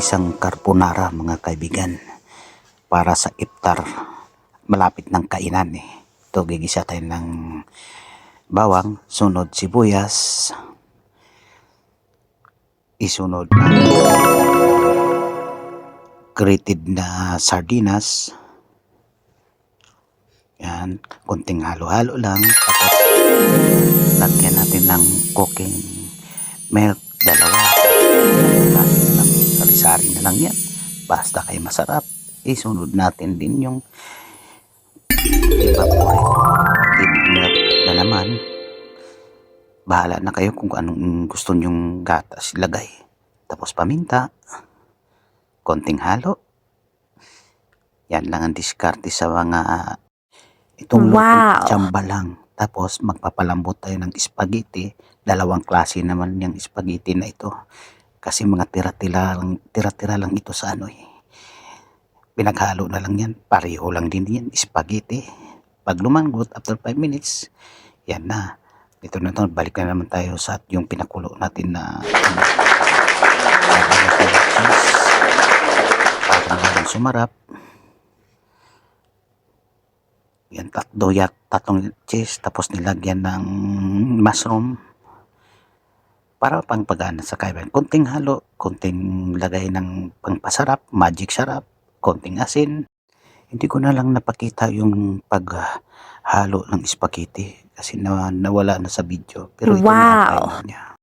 ginisang carbonara mga kaibigan para sa iftar. Malapit ng kainan eh. Ito gigisa tayo ng bawang, sunod sibuyas, isunod ng grated na sardinas. Yan, konting halo-halo lang. Tapos lagyan natin ng cooking milk, dalawa. Sari-sari na lang yan. Basta kay masarap. Isunod natin din yung evaporated milk na naman. Bahala na kayo kung anong gusto nyong gatas ilagay. Tapos paminta, konting halo. Yan lang ang diskarte sa mga itong tsamba lang. Tapos magpapalambot tayo ng spaghetti. Dalawang klase naman yung spaghetti na ito. Kasi mga tira-tira lang ito sa ano eh. Pinaghalo na lang yan. Pareho lang din yan. Spaghetti. Pag lumanggot, after 5 minutes, yan na. Ito na ito. Balik na naman tayo sa yung pinakulo natin na para sumarap. Yan, tatlong cheese. Tapos nilagyan ng mushroom. Para pang pagana sa kaibigan. Konting halo, konting lagay ng pangpasarap, magic sarap, konting asin. Hindi ko na lang napakita yung paghalo ng spaghetti kasi nawala na sa video. Pero ito na ang niya.